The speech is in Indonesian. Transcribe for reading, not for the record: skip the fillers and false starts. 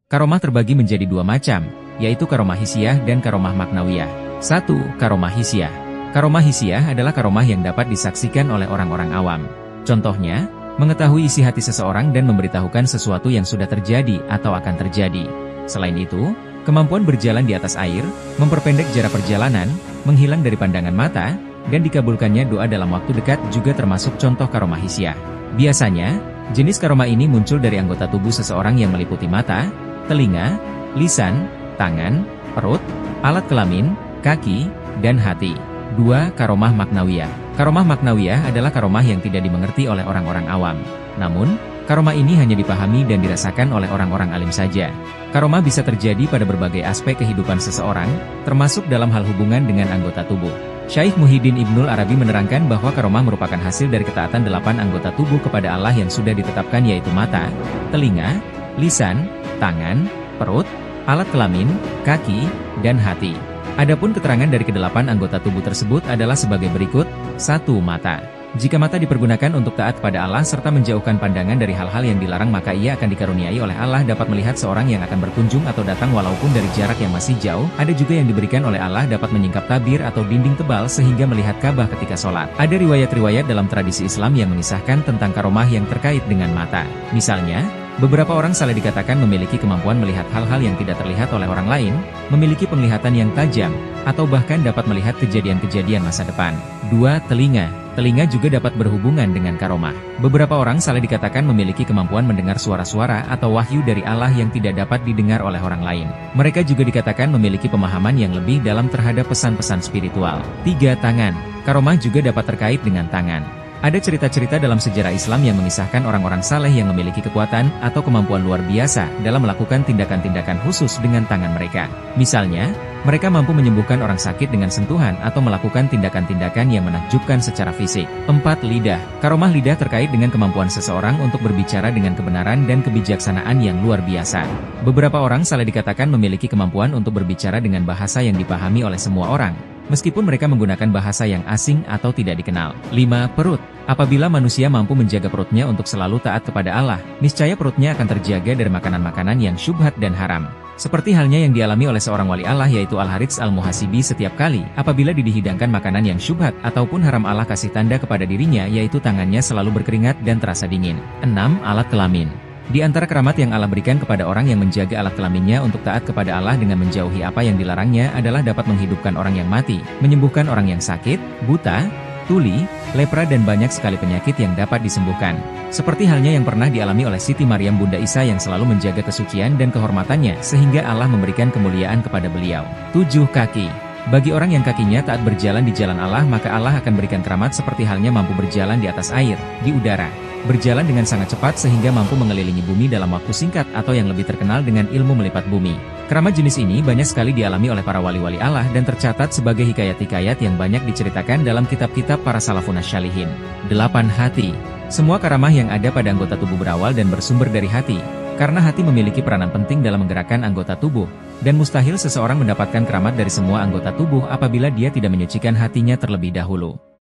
Karomah terbagi menjadi dua macam, yaitu karomah hissiyah dan karomah maknawiyah. 1. Karomah hissiyah. Karomah hissiyah adalah karomah yang dapat disaksikan oleh orang-orang awam. Contohnya, mengetahui isi hati seseorang dan memberitahukan sesuatu yang sudah terjadi atau akan terjadi. Selain itu, kemampuan berjalan di atas air, memperpendek jarak perjalanan, menghilang dari pandangan mata, dan dikabulkannya doa dalam waktu dekat juga termasuk contoh karomah hissiyah. Biasanya, jenis karomah ini muncul dari anggota tubuh seseorang yang meliputi mata, telinga, lisan, tangan, perut, alat kelamin, kaki, dan hati. 2. Karomah maknawiyah. Karomah maknawiyah adalah karomah yang tidak dimengerti oleh orang-orang awam. Namun, karomah ini hanya dipahami dan dirasakan oleh orang-orang alim saja. Karomah bisa terjadi pada berbagai aspek kehidupan seseorang, termasuk dalam hal hubungan dengan anggota tubuh. Syekh Muhyiddin Ibnul Arabi menerangkan bahwa karomah merupakan hasil dari ketaatan 8 anggota tubuh kepada Allah yang sudah ditetapkan, yaitu mata, telinga, lisan, tangan, perut, alat kelamin, kaki, dan hati. Adapun keterangan dari ke-8 anggota tubuh tersebut adalah sebagai berikut. 1. Mata. Jika mata dipergunakan untuk taat kepada Allah serta menjauhkan pandangan dari hal-hal yang dilarang, maka ia akan dikaruniai oleh Allah dapat melihat seorang yang akan berkunjung atau datang walaupun dari jarak yang masih jauh. Ada juga yang diberikan oleh Allah dapat menyingkap tabir atau dinding tebal sehingga melihat Ka'bah ketika sholat. Ada riwayat-riwayat dalam tradisi Islam yang mengisahkan tentang karomah yang terkait dengan mata. Misalnya, beberapa orang saleh dikatakan memiliki kemampuan melihat hal-hal yang tidak terlihat oleh orang lain, memiliki penglihatan yang tajam, atau bahkan dapat melihat kejadian-kejadian masa depan. 2. Telinga. Telinga juga dapat berhubungan dengan karomah. Beberapa orang saleh dikatakan memiliki kemampuan mendengar suara-suara atau wahyu dari Allah yang tidak dapat didengar oleh orang lain. Mereka juga dikatakan memiliki pemahaman yang lebih dalam terhadap pesan-pesan spiritual. 3. Tangan. Karomah juga dapat terkait dengan tangan. Ada cerita-cerita dalam sejarah Islam yang mengisahkan orang-orang saleh yang memiliki kekuatan atau kemampuan luar biasa dalam melakukan tindakan-tindakan khusus dengan tangan mereka. Misalnya, mereka mampu menyembuhkan orang sakit dengan sentuhan atau melakukan tindakan-tindakan yang menakjubkan secara fisik. 4. Lidah. Karomah lidah terkait dengan kemampuan seseorang untuk berbicara dengan kebenaran dan kebijaksanaan yang luar biasa. Beberapa orang saleh dikatakan memiliki kemampuan untuk berbicara dengan bahasa yang dipahami oleh semua orang, meskipun mereka menggunakan bahasa yang asing atau tidak dikenal. 5. Perut. Apabila manusia mampu menjaga perutnya untuk selalu taat kepada Allah, niscaya perutnya akan terjaga dari makanan-makanan yang syubhat dan haram. Seperti halnya yang dialami oleh seorang wali Allah, yaitu Al-Harits Al-Muhasibi. Setiap kali apabila dihidangkan makanan yang syubhat ataupun haram, Allah kasih tanda kepada dirinya, yaitu tangannya selalu berkeringat dan terasa dingin. 6. Alat kelamin. Di antara keramat yang Allah berikan kepada orang yang menjaga alat kelaminnya untuk taat kepada Allah dengan menjauhi apa yang dilarangnya adalah dapat menghidupkan orang yang mati, menyembuhkan orang yang sakit, buta, tuli, lepra, dan banyak sekali penyakit yang dapat disembuhkan. Seperti halnya yang pernah dialami oleh Siti Maryam Bunda Isa yang selalu menjaga kesucian dan kehormatannya sehingga Allah memberikan kemuliaan kepada beliau. 7. Kaki. Bagi orang yang kakinya taat berjalan di jalan Allah, maka Allah akan berikan keramat seperti halnya mampu berjalan di atas air, di udara, berjalan dengan sangat cepat sehingga mampu mengelilingi bumi dalam waktu singkat, atau yang lebih terkenal dengan ilmu melipat bumi. Keramat jenis ini banyak sekali dialami oleh para wali-wali Allah dan tercatat sebagai hikayat-hikayat yang banyak diceritakan dalam kitab-kitab para salafun syalihin. 8. Hati. Semua karamah yang ada pada anggota tubuh berawal dan bersumber dari hati, karena hati memiliki peranan penting dalam menggerakkan anggota tubuh, dan mustahil seseorang mendapatkan keramat dari semua anggota tubuh apabila dia tidak menyucikan hatinya terlebih dahulu.